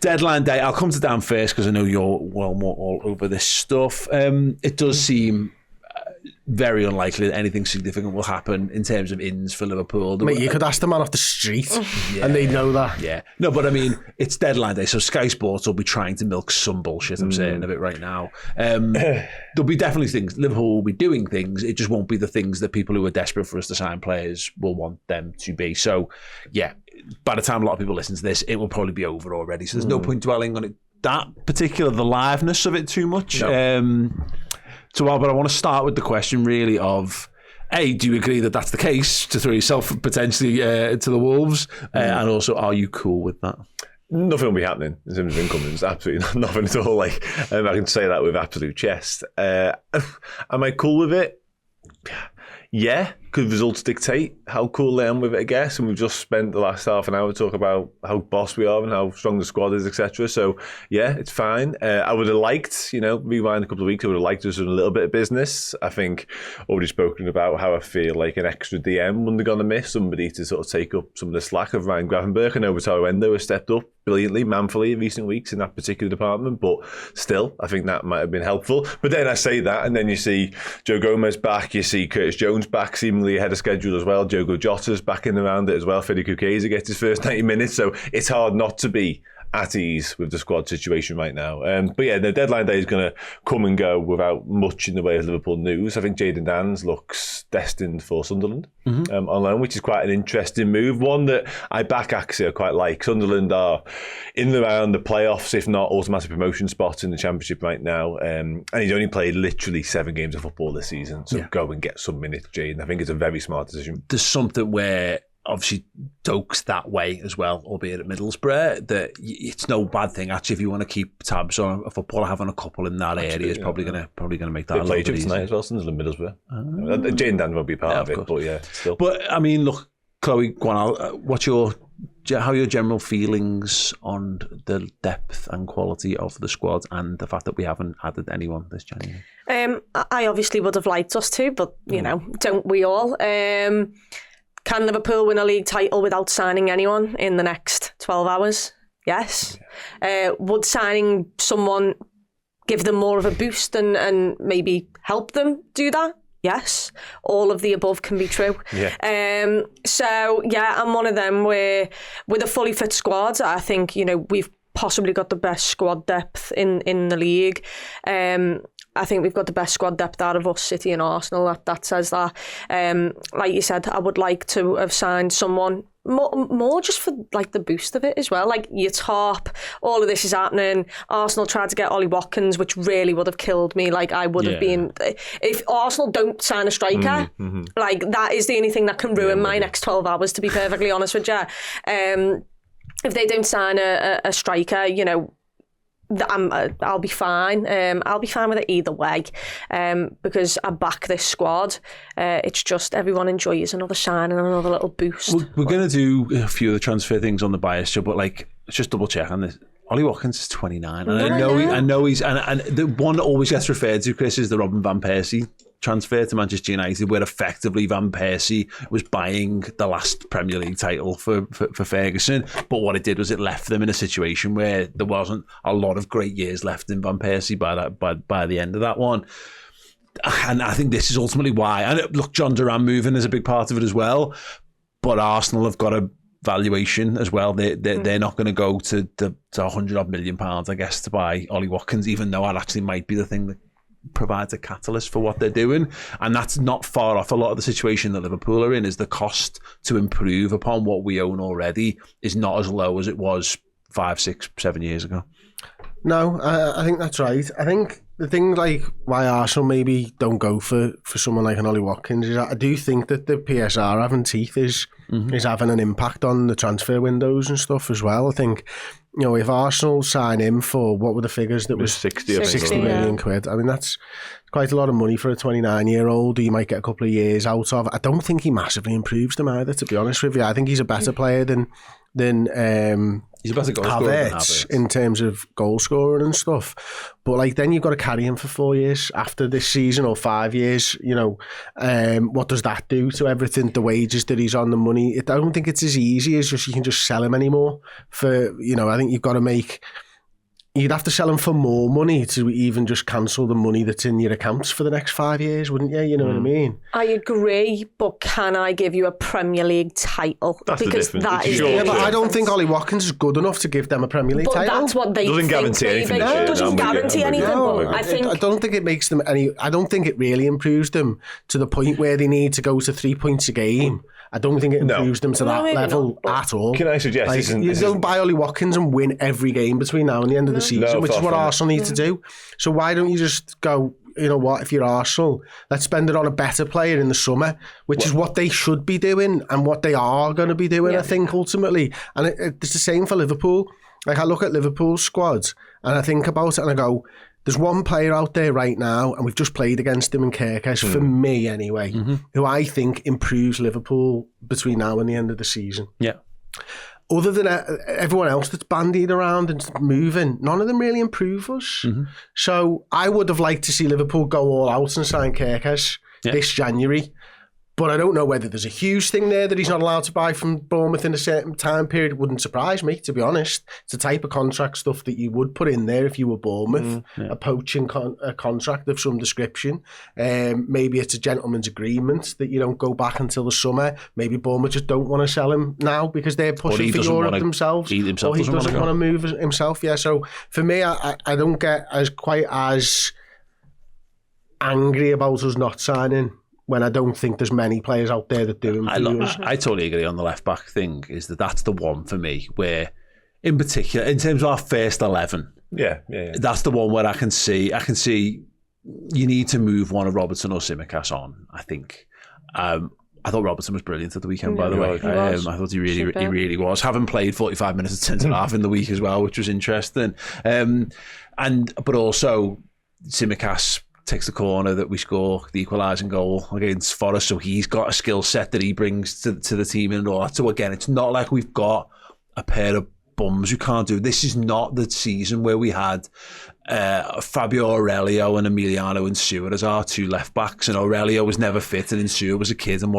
Deadline day. I'll come to Dan first because I know you're well more all over this stuff. It does seem very unlikely that anything significant will happen in terms of ins for Liverpool. Mate, you could ask the man off the street and they'd know that. Yeah. No, but I mean, it's deadline day, so Sky Sports will be trying to milk some bullshit, I'm saying, of it right now. There'll be definitely things. Liverpool will be doing things. It just won't be the things that people who are desperate for us to sign players will want them to be. So, yeah, by the time a lot of people listen to this, it will probably be over already. So there's no point dwelling on it, the liveness of it too much. No. But I want to start with the question really of, A, do you agree that that's the case, to throw yourself potentially to the Wolves? And also, are you cool with that? Nothing will be happening in terms of incomings. Absolutely nothing at all. I can say that with absolute chest. Am I cool with it? Yeah, because results dictate how cool I am with it, I guess. And we've just spent the last half an hour talking about how boss we are and how strong the squad is, etc. So, yeah, it's fine. I would have liked, rewind a couple of weeks, I would have liked us in a little bit of business. I think already spoken about how I feel like an extra DM wouldn't have gone amiss, somebody to sort of take up some of the slack of Ryan Gravenberch. I know Wataru Endo has stepped up brilliantly, manfully in recent weeks in that particular department, but still, I think that might have been helpful. But then I say that, and then you see Joe Gomez back, you see Curtis Jones back, seemingly ahead of schedule as well. Diogo Jota's back in around it as well. Federico Chiesa gets his first 90 minutes, so it's hard not to be at ease with the squad situation right now. But yeah, the deadline day is going to come and go without much in the way of Liverpool news. I think Jadon Danns looks destined for Sunderland on loan, which is quite an interesting move. One that I back actually I quite like. Sunderland are in and around the playoffs, if not automatic promotion spots in the Championship right now. And he's only played literally 7 games of football this season. So go and get some minutes, Jadon. I think it's a very smart decision. There's something where obviously Doak's that way as well, albeit at Middlesbrough, that it's no bad thing actually if you want to keep tabs on a footballer. Having a couple in that area is probably going to make that a little bit easier. Tonight as well, Sunderland Middlesbrough. Jadon Danns won't be part of it, but yeah, still. But I mean, look, Chloe, go on. How are your general feelings on the depth and quality of the squad and the fact that we haven't added anyone this January? I obviously would have liked us to, but don't we all? Can Liverpool win a league title without signing anyone in the next 12 hours? Yes. Would signing someone give them more of a boost and maybe help them do that? Yes. All of the above can be true. Yeah. So, yeah, I'm one of them where with a fully fit squad, I think, we've possibly got the best squad depth in the league. I think we've got the best squad depth out of us, City and Arsenal. That says that. Like you said, I would like to have signed someone more just for like the boost of it as well. Like your top, all of this is happening. Arsenal tried to get Ollie Watkins, which really would have killed me. Like I would have been, if Arsenal don't sign a striker, like that is the only thing that can ruin my next 12 hours, to be perfectly honest with you. If they don't sign a striker, I'll be fine. I'll be fine with it either way, because I back this squad. It's just everyone enjoys another sign and another little boost. We're going to do a few of the transfer things on the bias show, but let's just double check on this. Ollie Watkins is 29, and I know he's and the one that always gets referred to, Chris, is the Robin van Persie transfer to Manchester United, where effectively Van Persie was buying the last Premier League title for Ferguson. But what it did was it left them in a situation where there wasn't a lot of great years left in Van Persie by the end of that one. And I think this is ultimately why. And look, John Duran moving is a big part of it as well. But Arsenal have got a valuation as well. They're not going to go to £100 million, I guess, to buy Ollie Watkins, even though that actually might be the thing that provides a catalyst for what they're doing. And that's not far off. A lot of the situation that Liverpool are in is the cost to improve upon what we own already is not as low as it was 5, 6, 7 years ago. No, I think that's right. I think the thing like why Arsenal maybe don't go for someone like an Ollie Watkins is I do think that the PSR having teeth is having an impact on the transfer windows and stuff as well. I think, if Arsenal sign him for, what were the figures that was 60 million quid? I mean, that's quite a lot of money for a 29-year-old who you might get a couple of years out of. I don't think he massively improves them either, to be honest with you. I think he's a better player than He's a better goal scorer than Havertz in terms of goal scoring and stuff. But like, then you've got to carry him for 4 years after this season or 5 years. You know, what does that do to everything? The wages that he's on, the money. I don't think it's as easy as just you can just sell him anymore. For, you know, I think you've got to make. You'd have to sell him for more money to even just cancel the money that's in your accounts for the next 5 years, wouldn't you? You know what I mean? I agree, but can I give you a Premier League title? That's because the that difference. is Sure. the Yeah, but I don't difference. think Ollie Watkins is good enough to give them a Premier League But title. that's what they Doesn't think. guarantee anything Maybe. this year, Doesn't I'm with you, guarantee I'm with you. anything. No, But I think I don't think it makes them any. I don't think it really improves them to the point where they need to go to 3 points a game. I don't think it improves them to No, that maybe level not, at all. Can I suggest Like, you don't buy Ollie Watkins and win every game between now and the end of the season, which is far what from it. Arsenal need to do. So why don't you just go, you know what, if you're Arsenal, let's spend it on a better player in the summer, which is what they should be doing and what they are going to be doing, I think, ultimately. And it's the same for Liverpool. Like, I look at Liverpool's squad and I think about it and I go, there's one player out there right now, and we've just played against him in Kirkes, for me anyway, who I think improves Liverpool between now and the end of the season. Yeah. Other than everyone else that's bandied around and moving, none of them really improve us. So I would have liked to see Liverpool go all out and sign Kirkes this January. But I don't know whether there's a huge thing there that he's not allowed to buy from Bournemouth in a certain time period. It wouldn't surprise me, to be honest. It's the type of contract stuff that you would put in there if you were Bournemouth, a poaching contract of some description. Maybe it's a gentleman's agreement that you don't go back until the summer. Maybe Bournemouth just don't want to sell him now because they're pushing for Europe themselves. He himself or he doesn't want to move himself. Yeah, so for me, I don't get quite as angry about us not signing, when I don't think there's many players out there that do. I totally agree on the left back thing. That's the one for me where, in particular, in terms of our first 11, that's the one where I can see you need to move one of Robertson or Tsimikas on. I think. I thought Robertson was brilliant at the weekend, by the way. I thought he really was. Having played 45 minutes at centre half in the week as well, which was interesting. But also Tsimikas takes the corner that we score, the equalising goal against Forest. So he's got a skill set that he brings to the team and all that. So again, it's not like we've got a pair of bums who can't do. This is not the season where we had Fabio Aurelio and Emiliano Insua as our two left backs, and Aurelio was never fit, and Insua was a kid and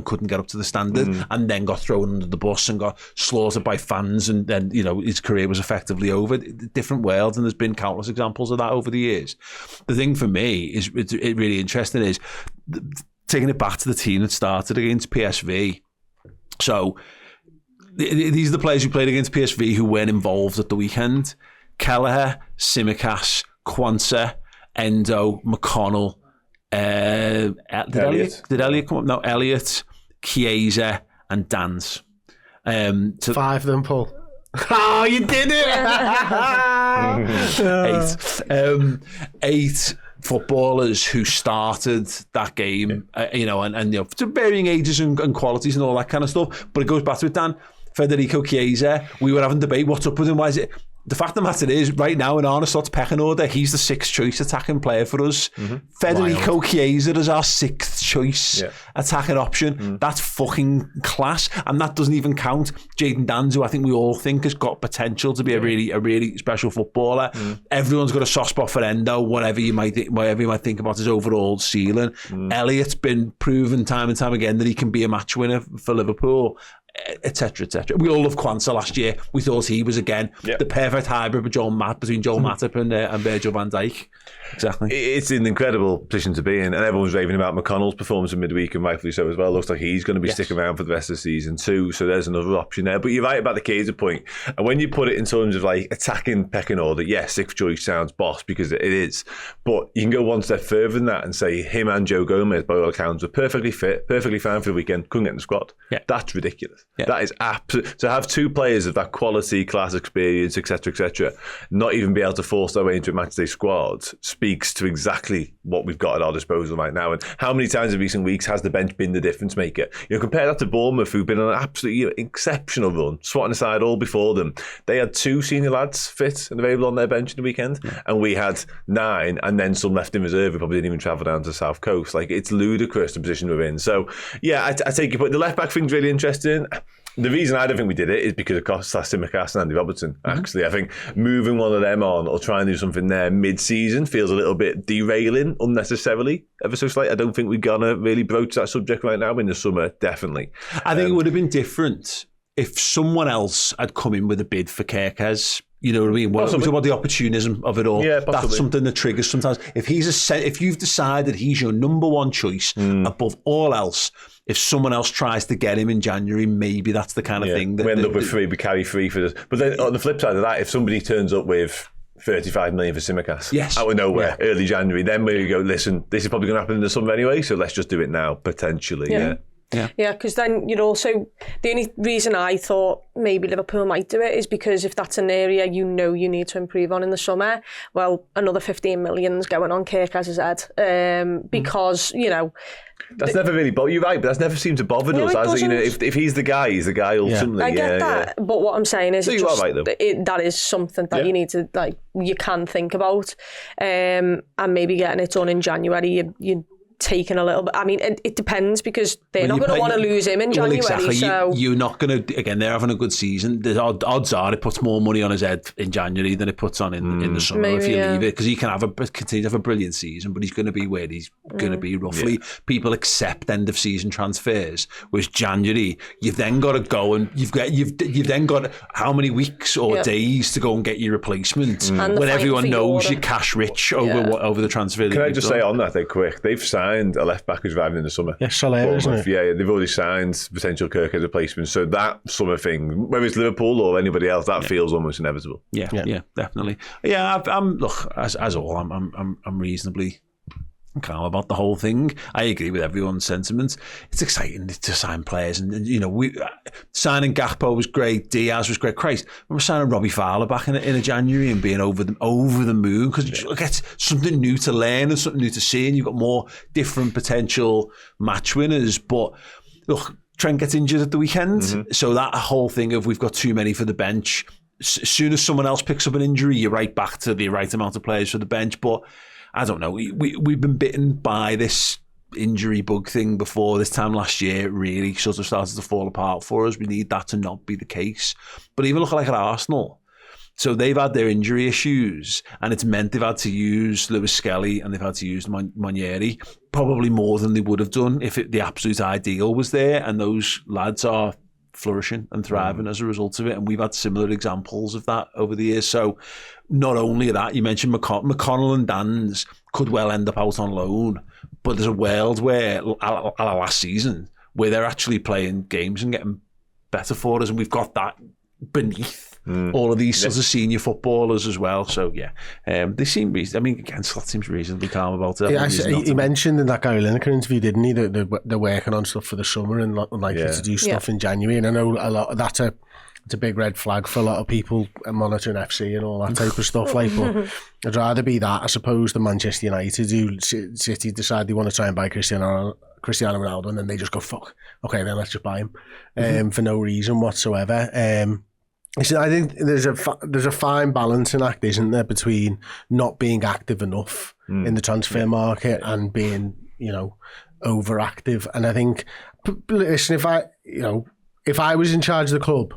couldn't get up to the standard, and then got thrown under the bus and got slaughtered by fans, and then his career was effectively over. Different world, and there's been countless examples of that over the years. The thing for me is it really interesting is taking it back to the team that started against PSV. So these are the players who played against PSV who weren't involved at the weekend. Kelleher, Tsimikas, Quansah, Endo, McConnell, did Elliott come up? No, Elliott, Chiesa and Danz. 5 of them, Paul. Oh, you did it! 8 footballers who started that game, and to varying ages and qualities and all that kind of stuff. But it goes back to it, Dan. Federico Chiesa, we were having debate, what's up with him? Why is it? The fact of the matter is, right now in Arne Slott's pecking order, he's the 6th choice attacking player for us. Federico Chiesa is our 6th choice attacking option. That's fucking class. And that doesn't even count Jadon Danz, who I think we all think has got potential to be a really special footballer. Everyone's got a soft spot for Endo, whatever you might think about his overall ceiling. Elliott's been proven time and time again that he can be a match winner for Liverpool, etc., etc. We all loved Quansah last year. We thought he was, again, the perfect hybrid between Joel Matip and Virgil van Dijk. Exactly. It's an incredible position to be in, and everyone's raving about McConnell's performance in midweek, and rightfully so as well. Looks like he's going to be sticking around for the rest of the season too, so there's another option there. But you're right about the Chiesa point, and when you put it in terms of like attacking pecking order, yes, 6th choice sounds boss because it is, but you can go one step further than that and say him and Joe Gomez, by all accounts, were perfectly fit, perfectly fine for the weekend, couldn't get in the squad. That's ridiculous. That is absolute. To have 2 players of that quality, class, experience, etc., not even be able to force their way into a matchday squad speaks to exactly what we've got at our disposal right now. And how many times in recent weeks has the bench been the difference maker? Compare that to Bournemouth, who've been on an absolutely exceptional run, swatting aside all before them. They had 2 senior lads fit and available on their bench in the weekend, and we had 9, and then some left in reserve who probably didn't even travel down to the South Coast. Like, it's ludicrous the position we're in. So, yeah, I take your point. The left back thing's really interesting. The reason I don't think we did it is because of Kostas Tsimikas and Andy Robertson. Actually, I think moving one of them on or trying to do something there mid-season feels a little bit derailing unnecessarily. Ever so slightly. I don't think we're gonna really broach that subject right now. In the summer, definitely. I think it would have been different if someone else had come in with a bid for Kerkez. You know what I mean? What about the opportunism of it all? Yeah, possibly. That's something that triggers sometimes. If you've decided he's your number one choice above all else, if someone else tries to get him in January, maybe that's the kind of thing that we end up with we carry three for this. But then on the flip side of that, if somebody turns up with 35 million for Tsimikas out of nowhere, early January, then we go, listen, this is probably going to happen in the summer anyway, so let's just do it now, potentially. Yeah, because then you'd also, the only reason I thought maybe Liverpool might do it is because if that's an area you need to improve on in the summer, well, another 15 million's going on Kerkez's head. Because, that's never really bothered. You're right, but that's never seemed to bother us. As if he's the guy, he's the guy ultimately. I get that, but what I'm saying is, that is something that you need to you can think about, and maybe getting it done in January. You taking a little bit. I mean, it depends because they're not going to want to lose him in January. Exactly. So you're not going to. Again, they're having a good season. The odds are it puts more money on his head in January than it puts on in the summer. Maybe, if you leave it, because he can continue to have a brilliant season, but he's going to be where he's going to be roughly. Yeah. People accept end of season transfers, whereas January you've then got to go and you've then got how many weeks or days to go and get your replacement when everyone knows you're cash rich over the transfer. Can I just say on that, quick? They've signed a left back who's arriving in the summer. Yeah, Soler, isn't it? Yeah, they've already signed potential Kirk as a replacement. So that summer thing, whether it's Liverpool or anybody else, that feels almost inevitable. Yeah, definitely. Yeah, I'm look as all. I'm reasonably calm about the whole thing. I agree with everyone's sentiments. It's exciting to sign players, and we signing Gakpo was great. Diaz was great. Christ, we're signing Robbie Fowler back in a January and being over the moon because you get something new to learn and something new to see, and you've got more different potential match winners. But look, Trent gets injured at the weekend, so that whole thing of we've got too many for the bench. As soon as someone else picks up an injury, you're right back to the right amount of players for the bench, but. I don't know. We've been bitten by this injury bug thing before. This time last year, it really sort of started to fall apart for us. We need that to not be the case. But even look like at Arsenal. So they've had their injury issues, and it's meant they've had to use Lewis Skelly and they've had to use Monieri probably more than they would have done if the absolute ideal was there. And those lads are flourishing and thriving as a result of it, and we've had similar examples of that over the years. So not only that, you mentioned McConnell and Dans could well end up out on loan, but there's a world where last season where they're actually playing games and getting better for us, and we've got that beneath all of these sorts of senior footballers as well. So they seem reasonable. I mean, again, Slot seems reasonably calm about it. Yeah, he mentioned in that Gary Lineker interview, didn't he, that they're working on stuff for the summer and likely to do stuff in January. And I know a lot that's it's a big red flag for a lot of people monitoring FC and all that type of stuff. But I'd rather be that, I suppose, than Manchester United, who City decide they want to try and buy Cristiano Ronaldo, and then they just go, fuck, okay, then let's just buy him for no reason whatsoever. I think there's a fine balancing act, isn't there, between not being active enough in the transfer market and being, overactive. And I think, listen, if I was in charge of the club,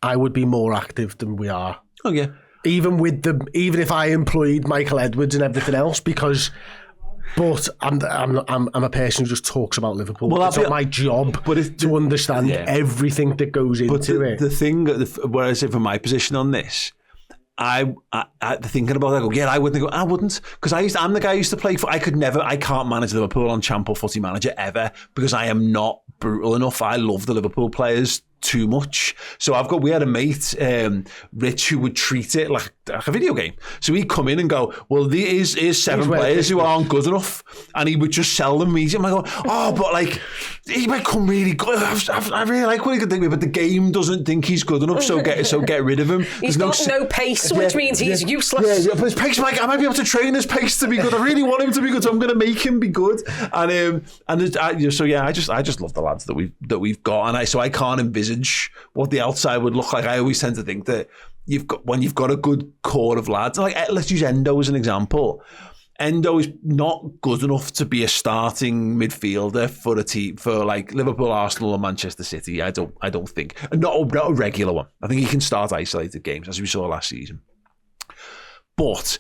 I would be more active than we are. Oh yeah. Even if I employed Michael Edwards and everything else, but I'm a person who just talks about Liverpool. Well, it's not my job to understand everything that goes into it. The thing, whereas from my position on this, I thinking about it, I go, I wouldn't, because I'm the guy who used to play for. I can't manage Liverpool on Champ or Footy Manager ever because I am not brutal enough. I love the Liverpool players too much. So we had a mate, Rich, who would treat it like a video game. So he'd come in and go, well, here's 7 players who aren't good enough, and he would just sell them immediately. I'm like, but he might come really good. I really like what he could think of, but the game doesn't think he's good enough, so get rid of him. He's got no pace, which means he's useless. Yeah, but his pace, I might be able to train his pace to be good. I really want him to be good, so I'm going to make him be good. And I just love the lads that we've got, and so I can't envisage what the outside would look like. I always tend to think that when you've got a good core of lads, let's use Endo as an example. Endo is not good enough to be a starting midfielder for a team for like Liverpool, Arsenal, or Manchester City. I don't think. Not a regular one. I think he can start isolated games, as we saw last season. But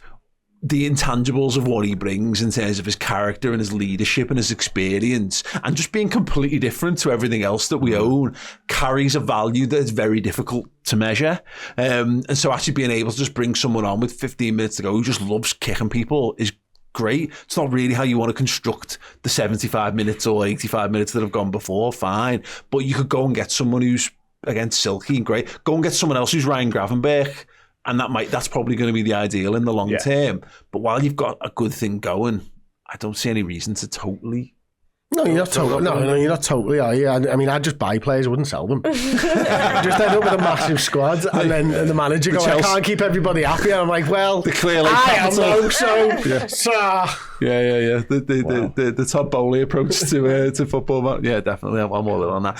the intangibles of what he brings in terms of his character and his leadership and his experience and just being completely different to everything else that we own carries a value that is very difficult to measure. And so actually being able to just bring someone on with 15 minutes to go who just loves kicking people is great. It's not really how you want to construct the 75 minutes or 85 minutes that have gone before, fine. But you could go and get someone who's, again, silky and great. Go and get someone else who's Ryan Gravenberch. And that's probably going to be the ideal in the long term. But while you've got a good thing going, I don't see any reason to totally. No, you're not totally. No, you're not totally. Are you? I mean, I'd just buy players. I wouldn't sell them. Just end up with a massive squad, and then the manager goes, "I can't keep everybody happy." And I'm like, "Well, I am though, so." Yeah. The Todd Bowley approach to football. Yeah, definitely. I'm all in on that.